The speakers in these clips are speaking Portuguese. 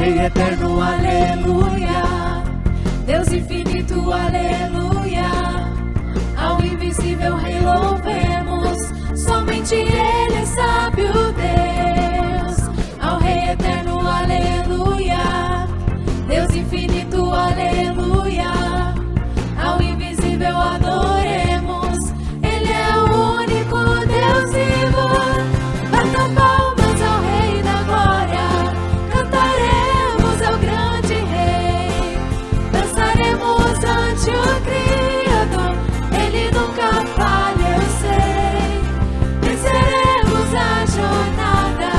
Rei eterno, aleluia. Deus infinito, aleluia. Ao invisível Rei louvemos, somente Ele é sábio Deus. Ao Rei eterno, aleluia. Deus infinito, aleluia. Ao invisível adoremos, Ele é o único Deus vivo. Batam palmas ao Rei da glória, cantaremos ao grande Rei. Dançaremos ante o Criador, Ele nunca falha, eu sei. Venceremos a jornada,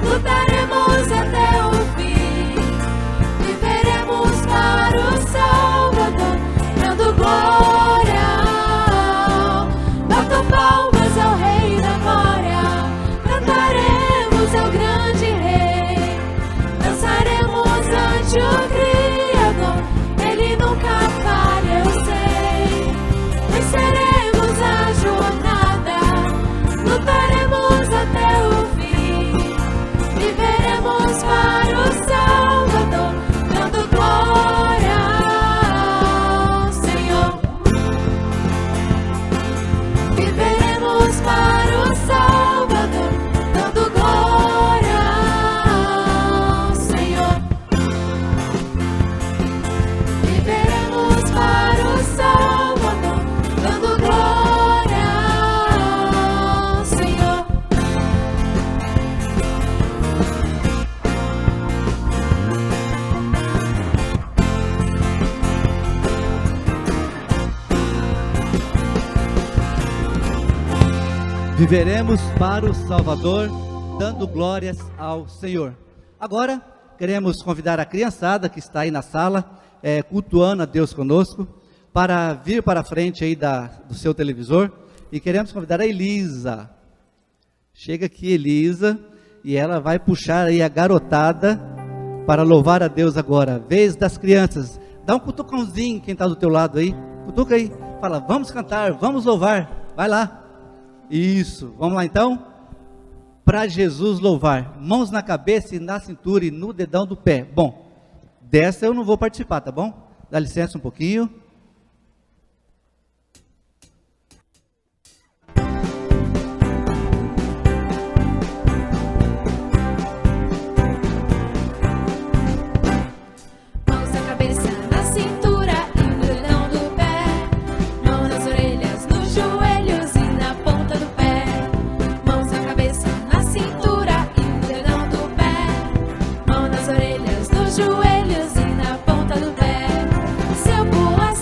lutaremos até o fim. Viveremos para o Salvador, dando glória. Batam palmas ao Rei da glória, cantaremos ao grande Rei. Dançaremos ante o Criador, Ele nunca falha, eu sei. Venceremos a jornada, lutaremos até o fim. Viveremos para o Salvador, dando glória ao Senhor. Viveremos para o Salvador, dando glória ao Senhor. Viveremos para o Salvador, dando glória ao Senhor. Viveremos para o Salvador, dando glórias ao Senhor. Agora, queremos convidar a criançada que está aí na sala, cultuando a Deus conosco, para vir para a frente aí do seu televisor, e queremos convidar a Elisa. Chega aqui, Elisa, e ela vai puxar aí a garotada para louvar a Deus agora. Vez das crianças, dá um cutucãozinho quem está do teu lado aí, cutuca aí, fala, vamos cantar, vamos louvar, vai lá. Isso, vamos lá então? Para Jesus louvar, mãos na cabeça e na cintura e no dedão do pé. Bom, dessa eu não vou participar, tá bom? Dá licença um pouquinho. Mãos na cabeça, na cintura e no dedão do pé. Mãos nas orelhas, nos joelhos e na ponta do pé. Mãos na cabeça, na cintura e no dedão do pé. Mãos nas orelhas, nos joelhos e na ponta do pé. Se eu pular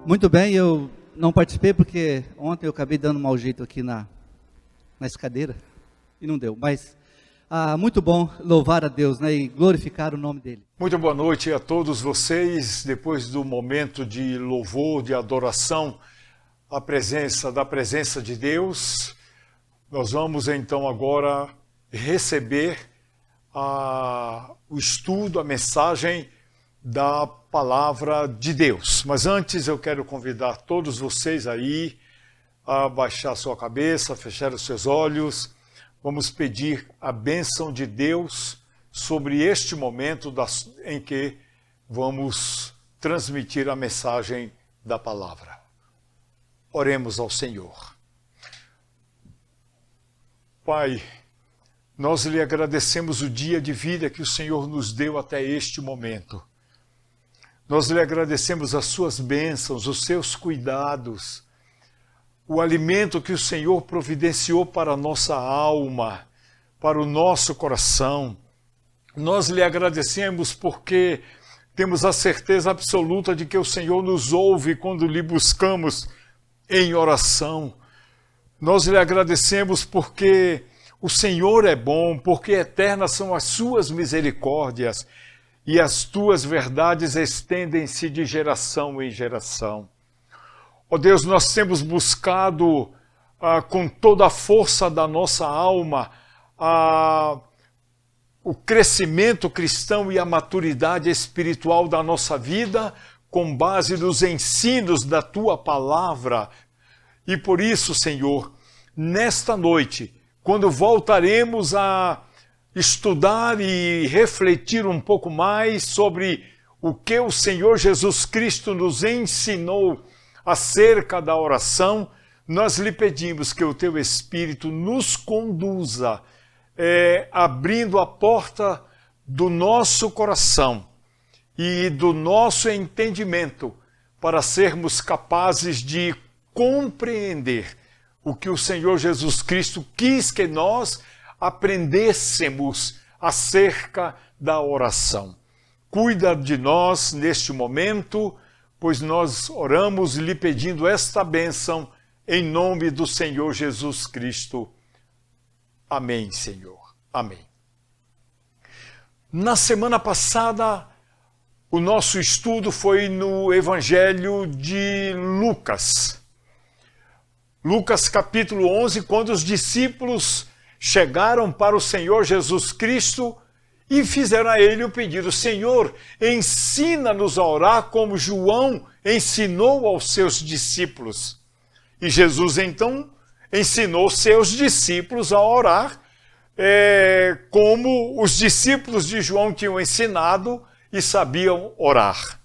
Muito bem, eu não participei porque ontem eu acabei dando um mau jeito aqui na escadeira e não deu, mas muito bom louvar a Deus, né, e glorificar o nome dele. Muito boa noite a todos vocês. Depois do momento de louvor, de adoração, da presença de Deus, nós vamos então agora receber o estudo, a mensagem da palavra de Deus. Mas antes eu quero convidar todos vocês aí a baixar sua cabeça, fechar os seus olhos. Vamos pedir a bênção de Deus sobre este momento em que vamos transmitir a mensagem da palavra. Oremos ao Senhor. Pai, nós lhe agradecemos o dia de vida que o Senhor nos deu até este momento. Nós lhe agradecemos as suas bênçãos, os seus cuidados, o alimento que o Senhor providenciou para a nossa alma, para o nosso coração. Nós lhe agradecemos porque temos a certeza absoluta de que o Senhor nos ouve quando lhe buscamos em oração. Nós lhe agradecemos porque o Senhor é bom, porque eternas são as suas misericórdias e as tuas verdades estendem-se de geração em geração. Ó Deus, nós temos buscado com toda a força da nossa alma o crescimento cristão e a maturidade espiritual da nossa vida com base nos ensinos da tua palavra. E por isso, Senhor, nesta noite, quando voltaremos a estudar e refletir um pouco mais sobre o que o Senhor Jesus Cristo nos ensinou acerca da oração, nós lhe pedimos que o teu Espírito nos conduza, abrindo a porta do nosso coração e do nosso entendimento para sermos capazes de compreender o que o Senhor Jesus Cristo quis que nós aprendêssemos acerca da oração. Cuida de nós neste momento, pois nós oramos lhe pedindo esta bênção em nome do Senhor Jesus Cristo. Amém, Senhor. Amém. Na semana passada, o nosso estudo foi no Evangelho de Lucas. Lucas capítulo 11, quando os discípulos chegaram para o Senhor Jesus Cristo e fizeram a ele o pedido: Senhor, ensina-nos a orar como João ensinou aos seus discípulos. E Jesus então ensinou seus discípulos a orar como os discípulos de João tinham ensinado e sabiam orar.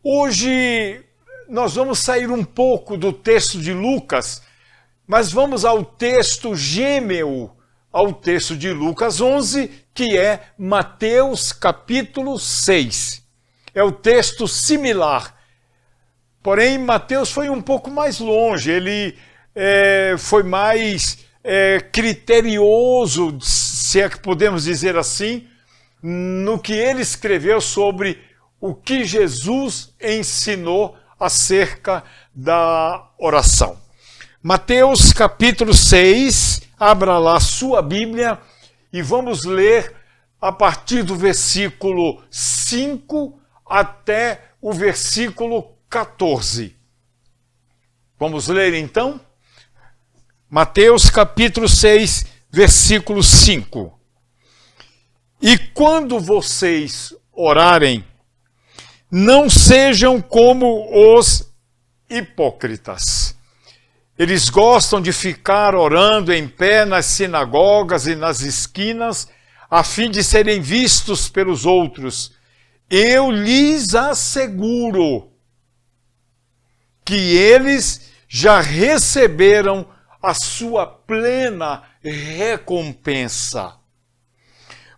Hoje nós vamos sair um pouco do texto de Lucas, mas vamos ao texto gêmeo, ao texto de Lucas 11, que é Mateus capítulo 6. É o texto similar. Porém, Mateus foi um pouco mais longe, ele foi mais criterioso, se é que podemos dizer assim, no que ele escreveu sobre o que Jesus ensinou acerca da oração. Mateus capítulo 6, abra lá sua Bíblia e vamos ler a partir do versículo 5 até o versículo 14. Vamos ler então? Mateus capítulo 6, versículo 5. E quando vocês orarem, não sejam como os hipócritas. Eles gostam de ficar orando em pé nas sinagogas e nas esquinas, a fim de serem vistos pelos outros. Eu lhes asseguro que eles já receberam a sua plena recompensa.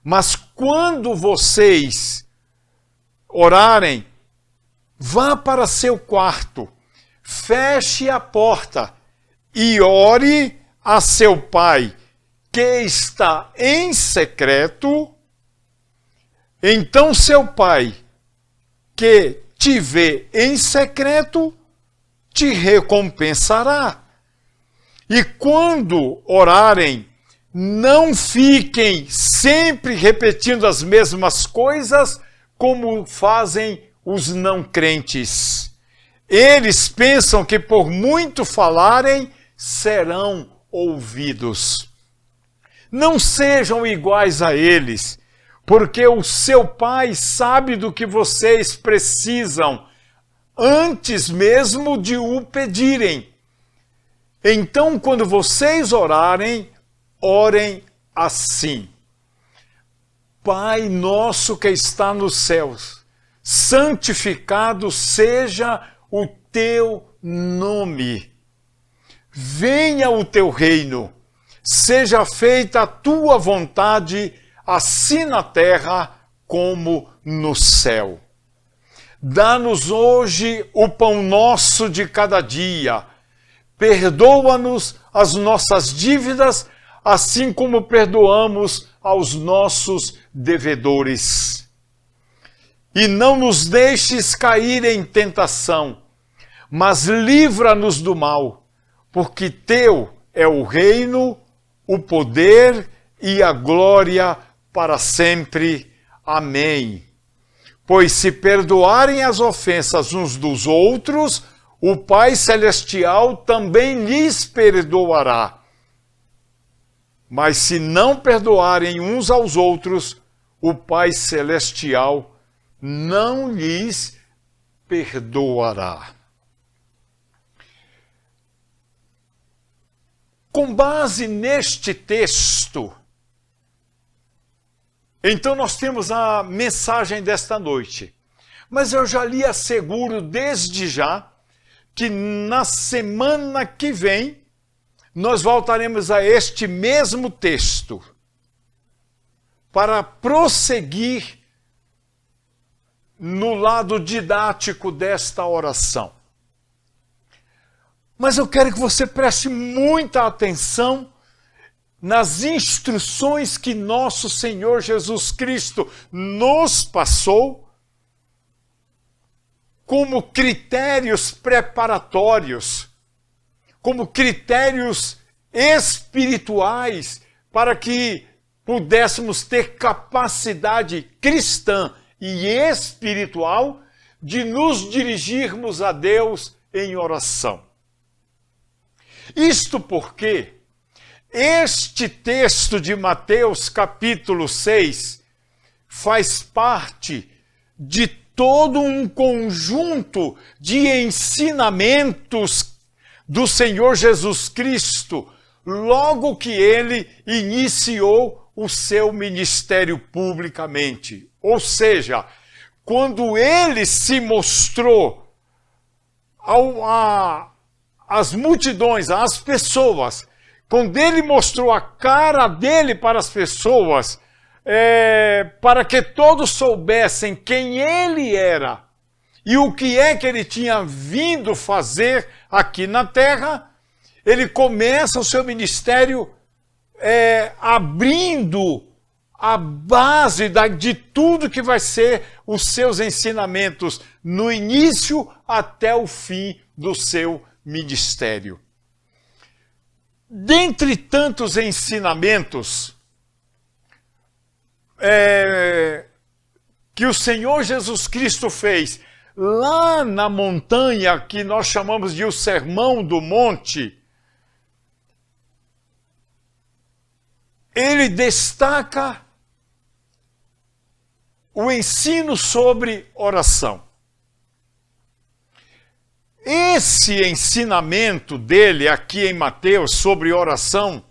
Mas quando vocês orarem, vá para seu quarto, feche a porta e ore a seu pai, que está em secreto. Então seu pai, que te vê em secreto, te recompensará. E quando orarem, não fiquem sempre repetindo as mesmas coisas como fazem os não crentes. Eles pensam que por muito falarem, serão ouvidos. Não sejam iguais a eles, porque o seu Pai sabe do que vocês precisam, antes mesmo de o pedirem. Então, quando vocês orarem, orem assim: Pai nosso que está nos céus, santificado seja o teu nome. Venha o teu reino, seja feita a tua vontade, assim na terra como no céu. Dá-nos hoje o pão nosso de cada dia. Perdoa-nos as nossas dívidas, assim como perdoamos aos nossos devedores. E não nos deixes cair em tentação, mas livra-nos do mal, porque teu é o reino, o poder e a glória para sempre. Amém. Pois se perdoarem as ofensas uns dos outros, o Pai Celestial também lhes perdoará. Mas se não perdoarem uns aos outros, o Pai Celestial não lhes perdoará. Com base neste texto, então nós temos a mensagem desta noite. Mas eu já lhe asseguro desde já que na semana que vem nós voltaremos a este mesmo texto para prosseguir no lado didático desta oração. Mas eu quero que você preste muita atenção nas instruções que nosso Senhor Jesus Cristo nos passou como critérios preparatórios, como critérios espirituais para que pudéssemos ter capacidade cristã e espiritual de nos dirigirmos a Deus em oração. Isto porque este texto de Mateus capítulo 6 faz parte de todo um conjunto de ensinamentos do Senhor Jesus Cristo, logo que ele iniciou o seu ministério publicamente. Ou seja, quando ele se mostrou às multidões, às pessoas, quando ele mostrou a cara dele para as pessoas, para que todos soubessem quem ele era e o que é que ele tinha vindo fazer aqui na terra, ele começa o seu ministério abrindo a base de tudo que vai ser os seus ensinamentos, no início até o fim do seu ministério. Dentre tantos ensinamentos que o Senhor Jesus Cristo fez lá na montanha, que nós chamamos de o Sermão do Monte, ele destaca o ensino sobre oração. Esse ensinamento dele aqui em Mateus sobre oração,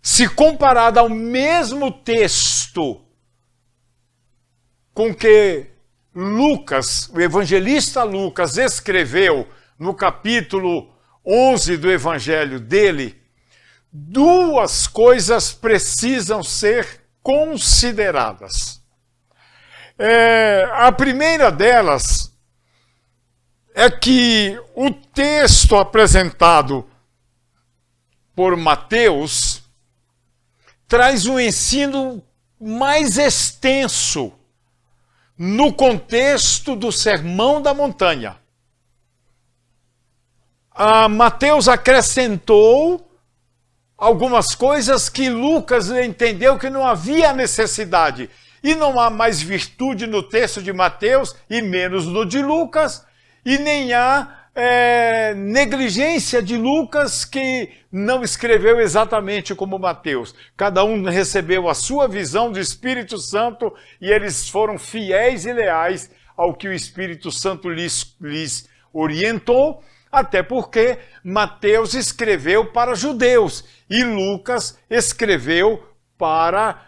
se comparado ao mesmo texto com que Lucas, o evangelista Lucas, escreveu no capítulo 11 do evangelho dele, duas coisas precisam ser consideradas. A primeira delas é que o texto apresentado por Mateus traz um ensino mais extenso no contexto do Sermão da Montanha. Mateus acrescentou algumas coisas que Lucas entendeu que não havia necessidade. E não há mais virtude no texto de Mateus e menos no de Lucas, e nem há negligência de Lucas, que não escreveu exatamente como Mateus. Cada um recebeu a sua visão do Espírito Santo e eles foram fiéis e leais ao que o Espírito Santo lhes orientou, até porque Mateus escreveu para judeus e Lucas escreveu para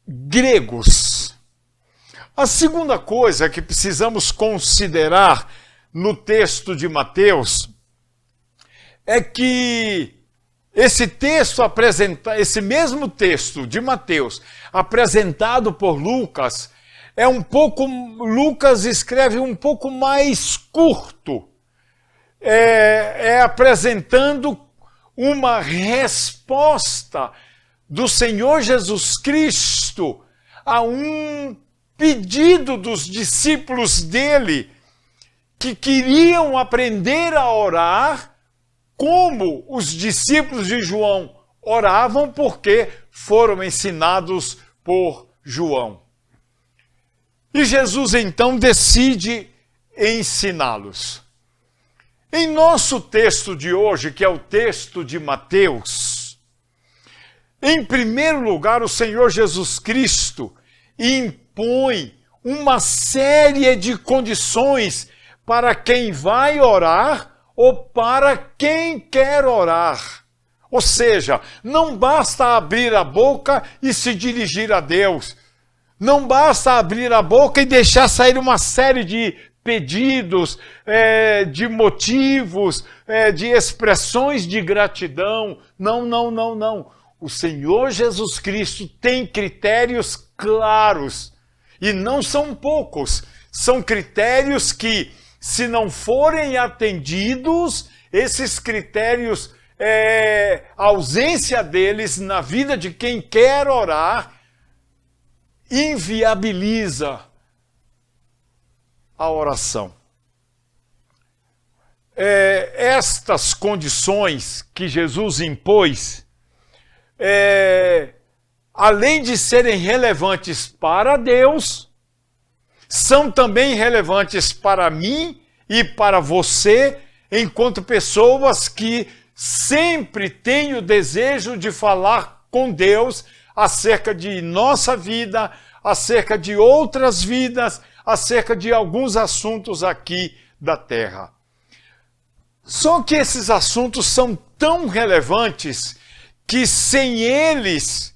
gregos. A segunda coisa que precisamos considerar no texto de Mateus é que esse mesmo texto de Mateus apresentado por Lucas Lucas escreve um pouco mais curto, apresentando uma resposta do Senhor Jesus Cristo a um pedido dos discípulos dele, que queriam aprender a orar como os discípulos de João oravam, porque foram ensinados por João. E Jesus então decide ensiná-los. Em nosso texto de hoje, que é o texto de Mateus, em primeiro lugar, o Senhor Jesus Cristo impõe uma série de condições para quem vai orar ou para quem quer orar. Ou seja, não basta abrir a boca e se dirigir a Deus. Não basta abrir a boca e deixar sair uma série de pedidos, de motivos, de expressões de gratidão. Não, não, não, não. O Senhor Jesus Cristo tem critérios claros. E não são poucos. São critérios que, se não forem atendidos, esses critérios, a ausência deles na vida de quem quer orar, inviabiliza a oração. Estas condições que Jesus impôs, além de serem relevantes para Deus, são também relevantes para mim e para você, enquanto pessoas que sempre têm o desejo de falar com Deus acerca de nossa vida, acerca de outras vidas, acerca de alguns assuntos aqui da Terra. Só que esses assuntos são tão relevantes que sem eles,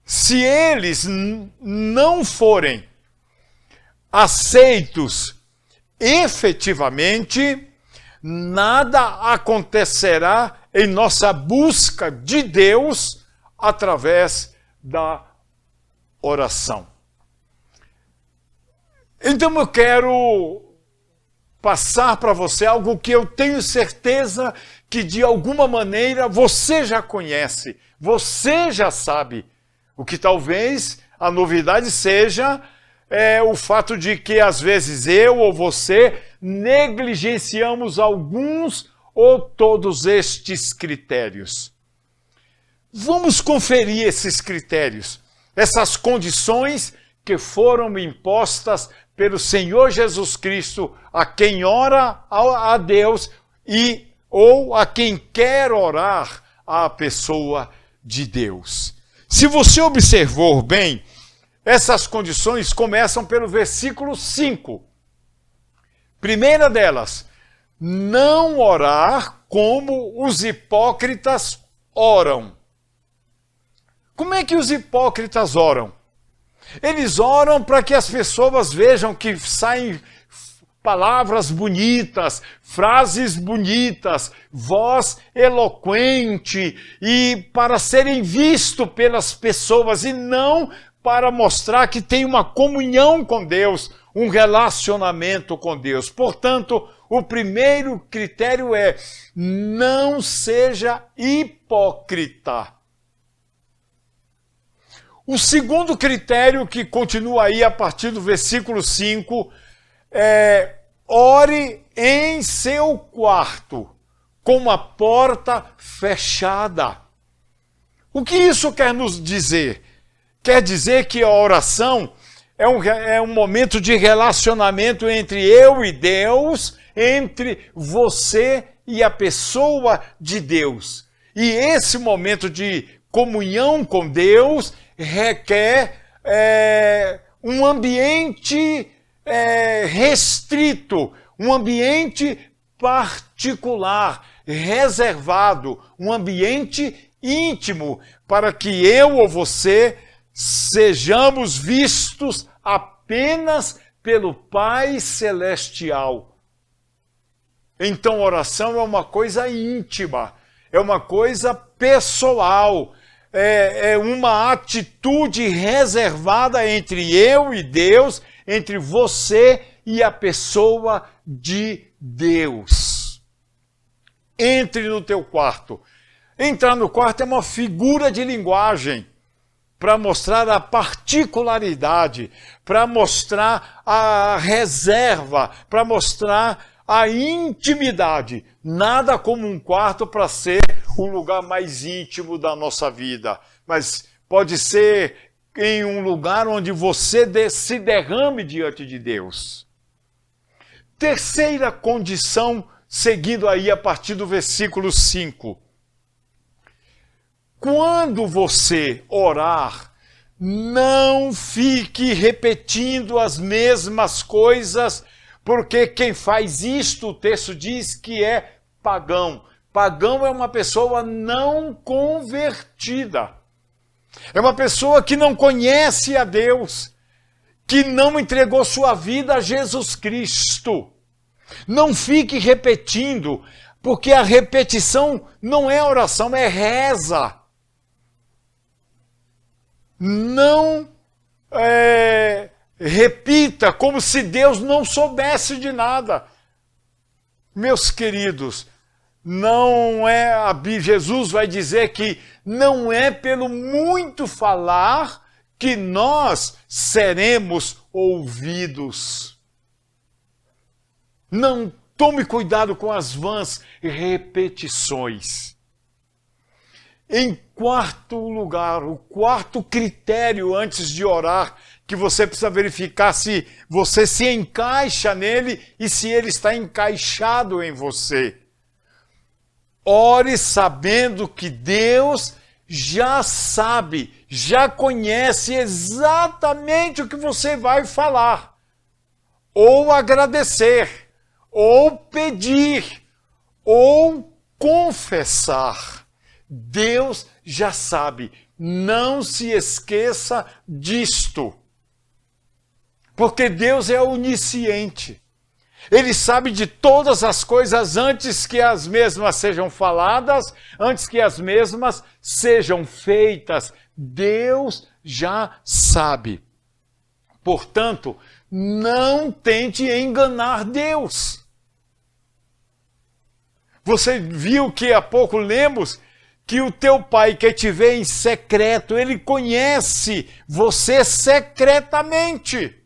se eles não forem aceitos efetivamente, nada acontecerá em nossa busca de Deus através da oração. Então eu quero passar para você algo que eu tenho certeza que de alguma maneira você já conhece, você já sabe. O que talvez a novidade seja o fato de que às vezes eu ou você negligenciamos alguns ou todos estes critérios. Vamos conferir esses critérios, essas condições que foram impostas pelo Senhor Jesus Cristo a quem ora a Deus ou a quem quer orar à pessoa de Deus. Se você observou bem, essas condições começam pelo versículo 5. Primeira delas, não orar como os hipócritas oram. Como é que os hipócritas oram? Eles oram para que as pessoas vejam que saem palavras bonitas, frases bonitas, voz eloquente, e para serem vistos pelas pessoas e não para mostrar que tem uma comunhão com Deus, um relacionamento com Deus. Portanto, o primeiro critério é: não seja hipócrita. O segundo critério, que continua aí a partir do versículo 5, é: ore em seu quarto, com a porta fechada. O que isso quer nos dizer? Quer dizer que a oração é um momento de relacionamento entre eu e Deus, entre você e a pessoa de Deus. E esse momento de comunhão com Deus requer um ambiente restrito, um ambiente particular, reservado, um ambiente íntimo, para que eu ou você sejamos vistos apenas pelo Pai Celestial. Então, oração é uma coisa íntima, é uma coisa pessoal, é uma atitude reservada entre eu e Deus, entre você e a pessoa de Deus. Entre no teu quarto. Entrar no quarto é uma figura de linguagem para mostrar a particularidade, para mostrar a reserva, para mostrar a intimidade. Nada como um quarto para ser o lugar mais íntimo da nossa vida, mas pode ser em um lugar onde você se derrame diante de Deus. Terceira condição, seguindo aí a partir do versículo 5. Quando você orar, não fique repetindo as mesmas coisas, porque quem faz isto, o texto diz que é pagão. Pagão é uma pessoa não convertida. É uma pessoa que não conhece a Deus, que não entregou sua vida a Jesus Cristo. Não fique repetindo, porque a repetição não é oração, é reza. Não repita como se Deus não soubesse de nada. Meus queridos, não é Jesus vai dizer que não é pelo muito falar que nós seremos ouvidos. Não tome cuidado com as vãs repetições. Em quarto lugar, o quarto critério antes de orar, que você precisa verificar se você se encaixa nele e se ele está encaixado em você. Ore sabendo que Deus já sabe, já conhece exatamente o que você vai falar, ou agradecer, ou pedir, ou confessar. Deus já sabe, não se esqueça disto, porque Deus é onisciente. Ele sabe de todas as coisas antes que as mesmas sejam faladas, antes que as mesmas sejam feitas. Deus já sabe. Portanto, não tente enganar Deus. Você viu que há pouco lemos que o teu pai que te vê em secreto, ele conhece você secretamente.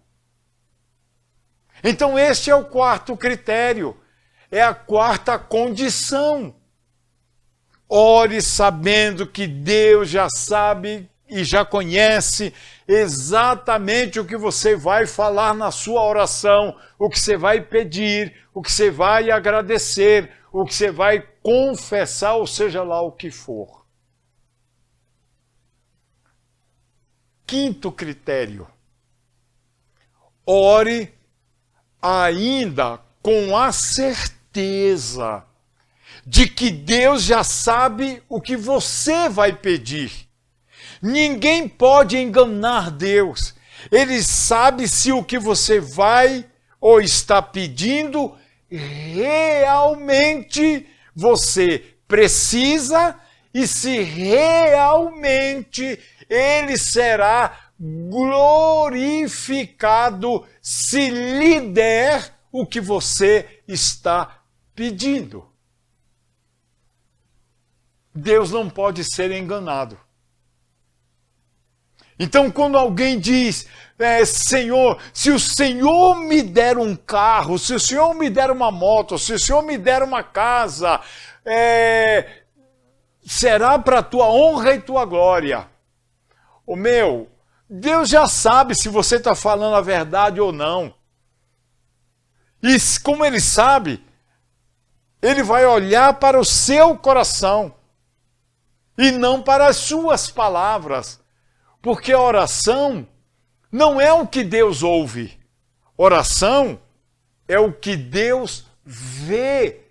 Então este é o quarto critério, é a quarta condição. Ore sabendo que Deus já sabe e já conhece exatamente o que você vai falar na sua oração, o que você vai pedir, o que você vai agradecer, o que você vai confessar, ou seja lá o que for. Quinto critério. Ore ainda com a certeza de que Deus já sabe o que você vai pedir. Ninguém pode enganar Deus. Ele sabe se o que você vai ou está pedindo realmente você precisa e se realmente ele será glorificado se lhe der o que você está pedindo. Deus não pode ser enganado. Então, quando alguém diz, Senhor, se o Senhor me der um carro, se o Senhor me der uma moto, se o Senhor me der uma casa, será para a tua honra e tua glória. Deus já sabe se você está falando a verdade ou não. E como Ele sabe, Ele vai olhar para o seu coração e não para as suas palavras. Porque a oração não é o que Deus ouve. Oração é o que Deus vê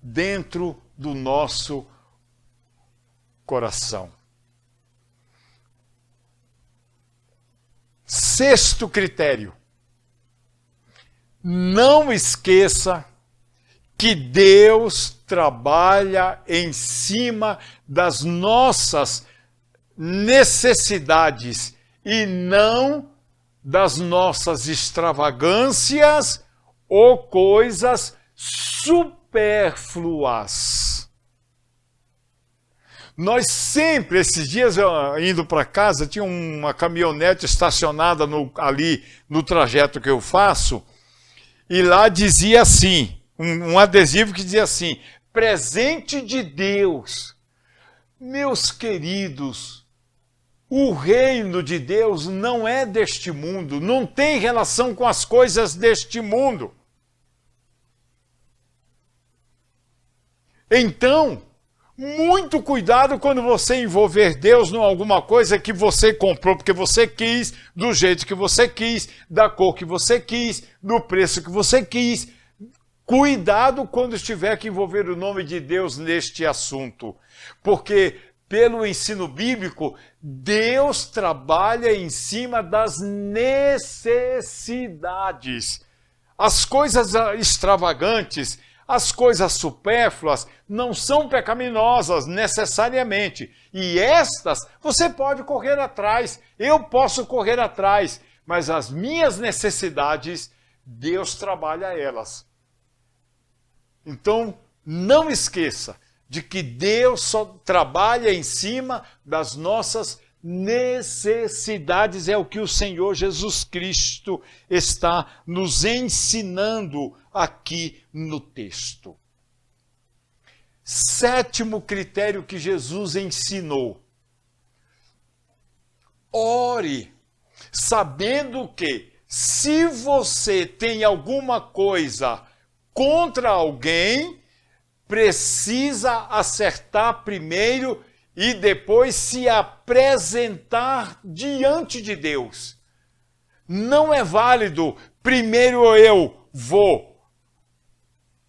dentro do nosso coração. Sexto critério. Não esqueça que Deus trabalha em cima das nossas necessidades e não das nossas extravagâncias ou coisas supérfluas. Nós sempre, esses dias indo para casa, tinha uma caminhonete estacionada ali no trajeto que eu faço, e lá dizia assim, um adesivo que dizia assim, presente de Deus. Meus queridos, o reino de Deus não é deste mundo, não tem relação com as coisas deste mundo. Então, muito cuidado quando você envolver Deus em alguma coisa que você comprou porque você quis, do jeito que você quis, da cor que você quis, do preço que você quis. Cuidado quando estiver que envolver o nome de Deus neste assunto, porque pelo ensino bíblico, Deus trabalha em cima das necessidades. As coisas extravagantes, as coisas supérfluas, não são pecaminosas necessariamente. E estas, você pode correr atrás, eu posso correr atrás, mas as minhas necessidades, Deus trabalha elas. Então, não esqueça de que Deus só trabalha em cima das nossas necessidades. É o que o Senhor Jesus Cristo está nos ensinando aqui no texto. Sétimo critério que Jesus ensinou. Ore, sabendo que se você tem alguma coisa contra alguém, precisa acertar primeiro e depois se apresentar diante de Deus. Não é válido, primeiro eu vou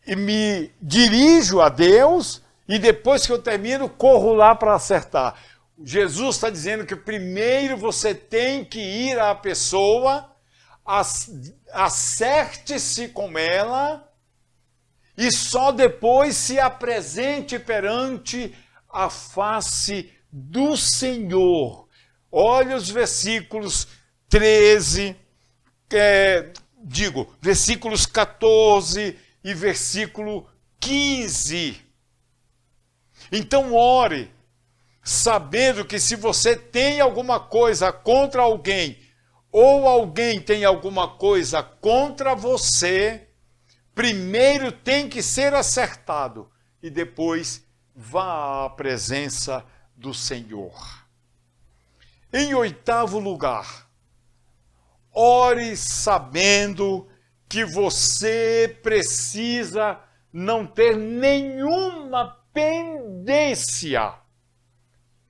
e me dirijo a Deus e depois que eu termino, corro lá para acertar. Jesus está dizendo que primeiro você tem que ir à pessoa, acerte-se com ela, e só depois se apresente perante a face do Senhor. Olha os versículos 13, versículos 14 e versículo 15. Então ore, sabendo que se você tem alguma coisa contra alguém, ou alguém tem alguma coisa contra você, primeiro tem que ser acertado e depois vá à presença do Senhor. Em oitavo lugar, ore sabendo que você precisa não ter nenhuma pendência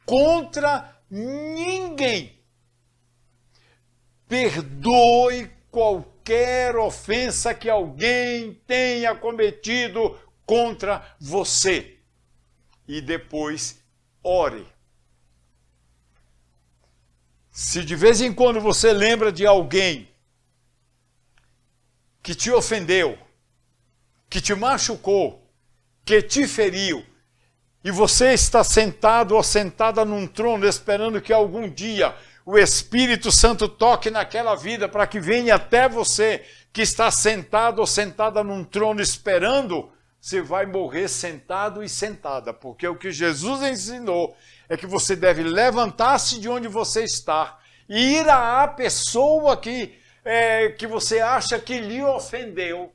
contra ninguém. Perdoe qualquer ofensa que alguém tenha cometido contra você. E depois, ore. Se de vez em quando você lembra de alguém que te ofendeu, que te machucou, que te feriu, e você está sentado ou sentada num trono esperando que algum dia o Espírito Santo toque naquela vida para que venha até você que está sentado ou sentada num trono esperando, você vai morrer sentado e sentada, porque o que Jesus ensinou é que você deve levantar-se de onde você está ir à pessoa que você acha que lhe ofendeu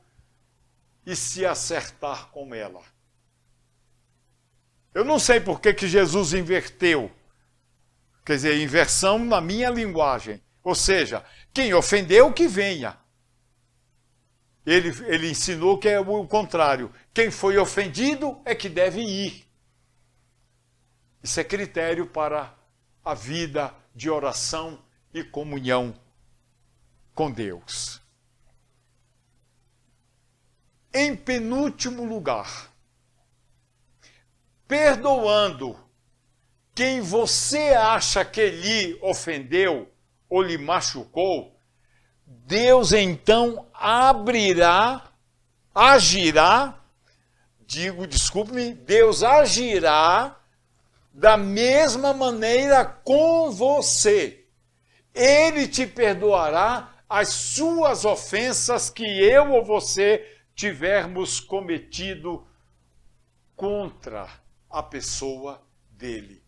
e se acertar com ela. Eu não sei por que Jesus inverteu. Quer dizer, inversão na minha linguagem. Ou seja, quem ofendeu, que venha. Ele ensinou que é o contrário. Quem foi ofendido é que deve ir. Isso é critério para a vida de oração e comunhão com Deus. Em penúltimo lugar, perdoando quem você acha que lhe ofendeu ou lhe machucou, Deus então Deus agirá da mesma maneira com você. Ele te perdoará as suas ofensas que eu ou você tivermos cometido contra a pessoa dele.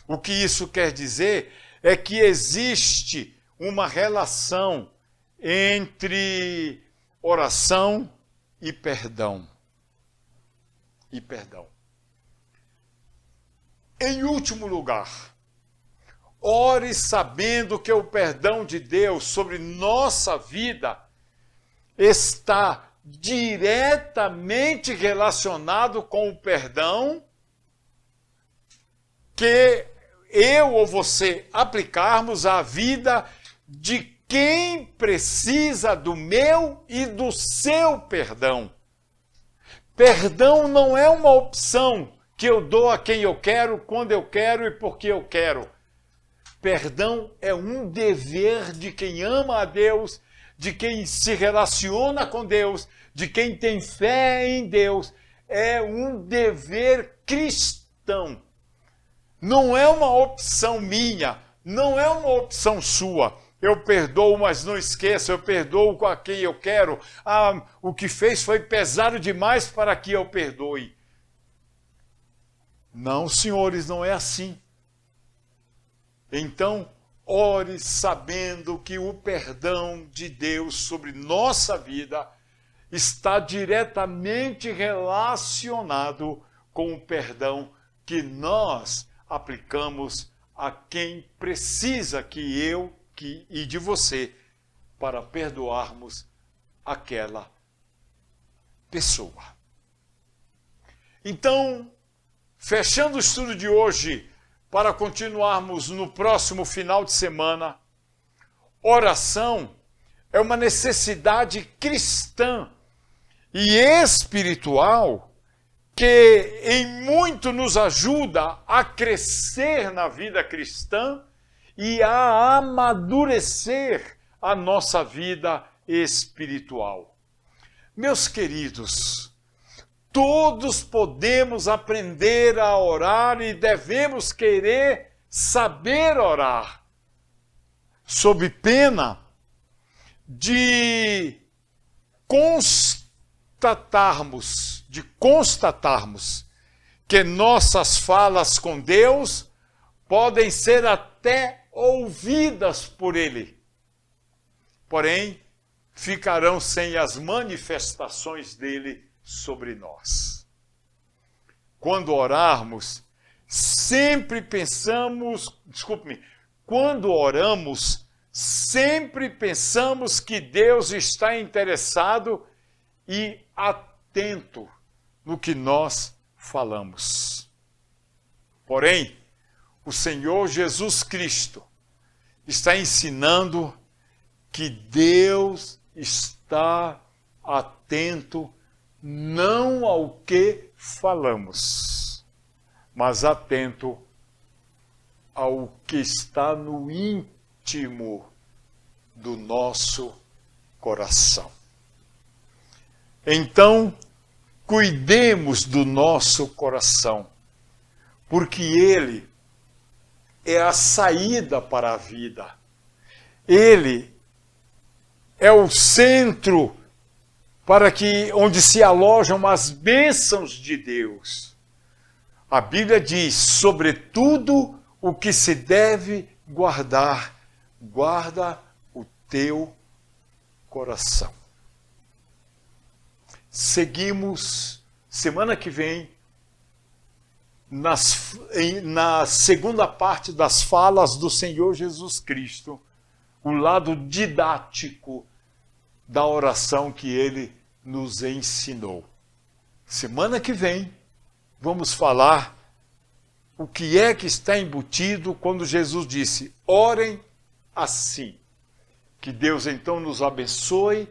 O que isso quer dizer é que existe uma relação entre oração e perdão. Em último lugar, ore sabendo que o perdão de Deus sobre nossa vida está diretamente relacionado com o perdão que eu ou você aplicarmos à vida de quem precisa do meu e do seu perdão. Perdão não é uma opção que eu dou a quem eu quero, quando eu quero e porque eu quero. Perdão é um dever de quem ama a Deus, de quem se relaciona com Deus, de quem tem fé em Deus. É um dever cristão. Não é uma opção minha, não é uma opção sua. Eu perdoo, mas não esqueça, eu perdoo com a quem eu quero. O que fez foi pesado demais para que eu perdoe. Não, senhores, não é assim. Então, ore sabendo que o perdão de Deus sobre nossa vida está diretamente relacionado com o perdão que nós aplicamos a quem precisa e de você para perdoarmos aquela pessoa. Então, fechando o estudo de hoje, para continuarmos no próximo final de semana, oração é uma necessidade cristã e espiritual que em muito nos ajuda a crescer na vida cristã e a amadurecer a nossa vida espiritual. Meus queridos, todos podemos aprender a orar e devemos querer saber orar, sob pena de constatarmos que nossas falas com Deus podem ser até ouvidas por Ele, porém ficarão sem as manifestações dele sobre nós. Quando oramos, quando oramos, sempre pensamos que Deus está interessado e atento no que nós falamos. Porém, o Senhor Jesus Cristo está ensinando que Deus está atento não ao que falamos, mas atento ao que está no íntimo do nosso coração. Então, cuidemos do nosso coração, porque ele é a saída para a vida. Ele é o centro onde se alojam as bênçãos de Deus. A Bíblia diz, sobretudo, o que se deve guardar, guarda o teu coração. Seguimos semana que vem na segunda parte das falas do Senhor Jesus Cristo, o lado didático da oração que ele nos ensinou. Semana que vem vamos falar o que é que está embutido quando Jesus disse: orem assim. Que Deus então nos abençoe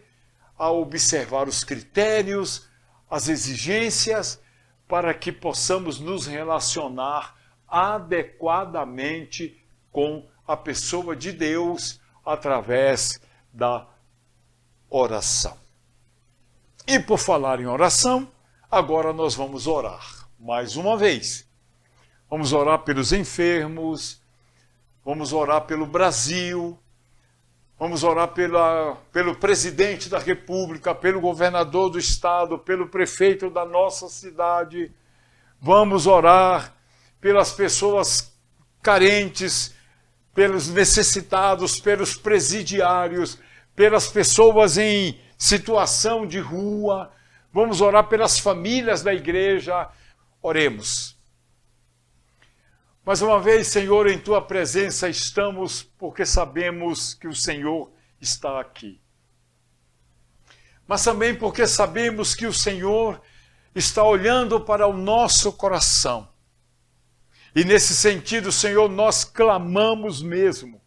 a observar os critérios, as exigências, para que possamos nos relacionar adequadamente com a pessoa de Deus através da oração. E por falar em oração, agora nós vamos orar mais uma vez. Vamos orar pelos enfermos, vamos orar pelo Brasil, vamos orar pelo presidente da República, pelo governador do estado, pelo prefeito da nossa cidade. Vamos orar pelas pessoas carentes, pelos necessitados, pelos presidiários, pelas pessoas em situação de rua. Vamos orar pelas famílias da igreja. Oremos. Mais uma vez, Senhor, em Tua presença estamos porque sabemos que o Senhor está aqui. Mas também porque sabemos que o Senhor está olhando para o nosso coração. E nesse sentido, Senhor, nós clamamos mesmo.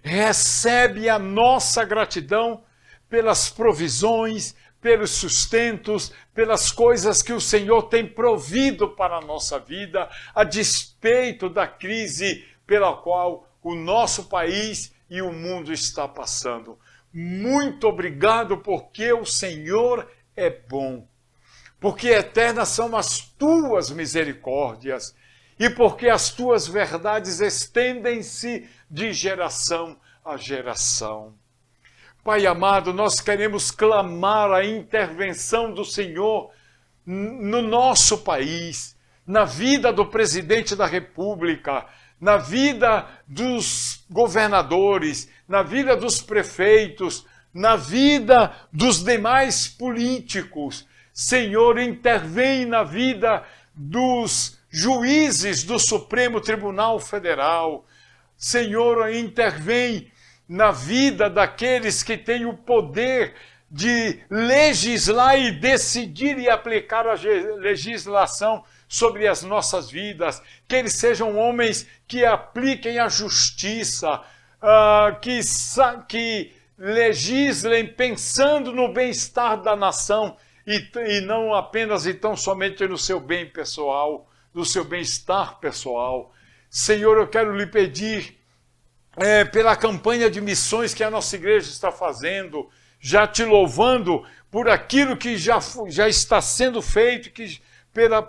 Recebe a nossa gratidão pelas provisões, pelos sustentos, pelas coisas que o Senhor tem provido para a nossa vida, a despeito da crise pela qual o nosso país e o mundo está passando. Muito obrigado, porque o Senhor é bom, porque eternas são as tuas misericórdias e porque as tuas verdades estendem-se de geração a geração. Pai amado, nós queremos clamar a intervenção do Senhor no nosso país, na vida do presidente da República, na vida dos governadores, na vida dos prefeitos, na vida dos demais políticos. Senhor, intervém na vida dos juízes do Supremo Tribunal Federal. Senhor, intervém na vida daqueles que têm o poder de legislar e decidir e aplicar a legislação sobre as nossas vidas, que eles sejam homens que apliquem a justiça, que legislem pensando no bem-estar da nação e não apenas e tão somente no seu bem pessoal, no seu bem-estar pessoal. Senhor, eu quero lhe pedir pela campanha de missões que a nossa igreja está fazendo, já te louvando por aquilo que já está sendo feito,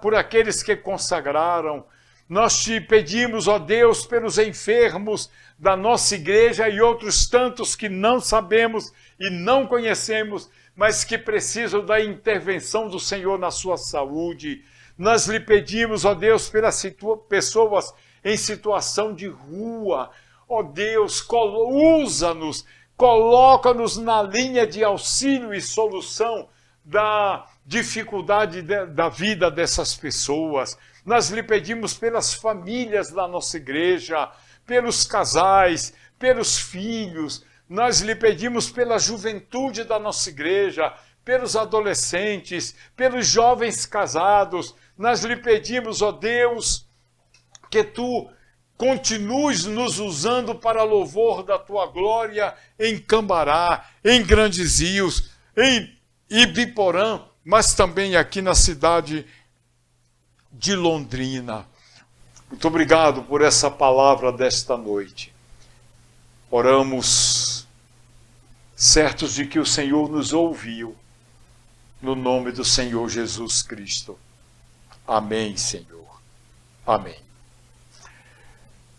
por aqueles que consagraram. Nós te pedimos, ó Deus, pelos enfermos da nossa igreja e outros tantos que não sabemos e não conhecemos, mas que precisam da intervenção do Senhor na sua saúde. Nós lhe pedimos, ó Deus, pelas pessoas em situação de rua. Ó Deus, usa-nos, coloca-nos na linha de auxílio e solução da dificuldade da vida dessas pessoas. Nós lhe pedimos pelas famílias da nossa igreja, pelos casais, pelos filhos. Nós lhe pedimos pela juventude da nossa igreja, pelos adolescentes, pelos jovens casados. Nós lhe pedimos, ó Deus, que tu continues nos usando para louvor da tua glória em Cambará, em Grandes Rios, em Ibiporã, mas também aqui na cidade de Londrina. Muito obrigado por essa palavra desta noite. Oramos certos de que o Senhor nos ouviu, no nome do Senhor Jesus Cristo. Amém, Senhor. Amém.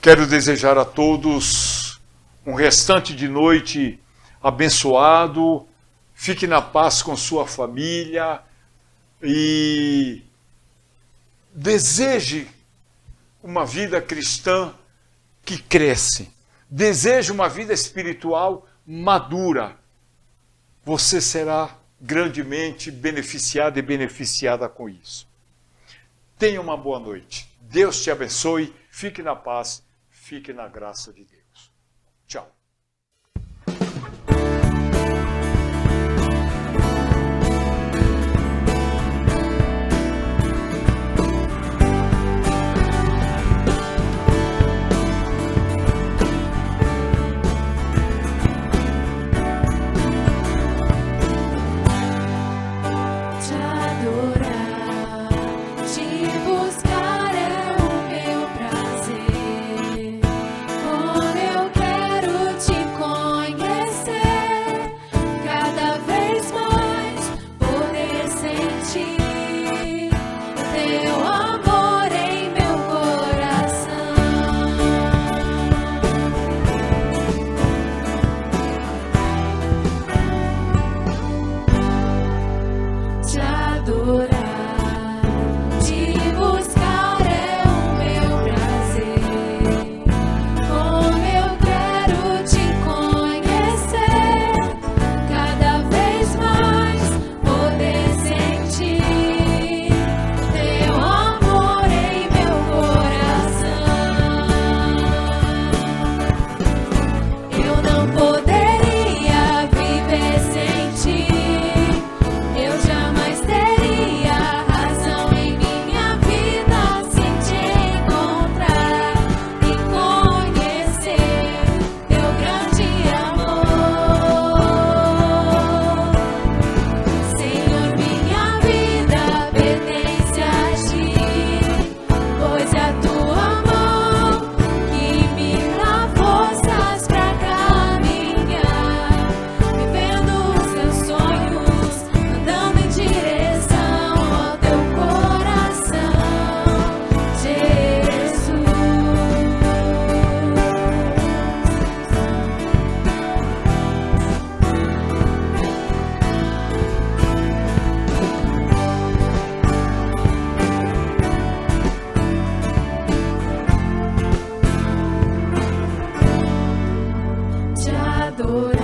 Quero desejar a todos um restante de noite abençoado. Fique na paz com sua família e deseje uma vida cristã que cresce, deseja uma vida espiritual madura, você será grandemente beneficiado e beneficiada com isso. Tenha uma boa noite. Deus te abençoe. Fique na paz. Fique na graça de Deus. Tchau. Te adorar, te buscar é o meu prazer. Como eu quero te conhecer, cada vez mais poder sentir o teu amor em meu coração. Te adorar, te buscar é o meu prazer. Como eu quero te conhecer, cada vez mais poder sentir teu amor em meu coração. Eu não poderia viver sem ti. Eu jamais teria razão em minha vida sem te encontrar e conhecer teu grande amor. Senhor, minha vida pertence a ti, pois é a tua mão que me dá forças pra caminhar, vivendo os teus sonhos, andando em direção ao teu coração, Jesus. Te adorar.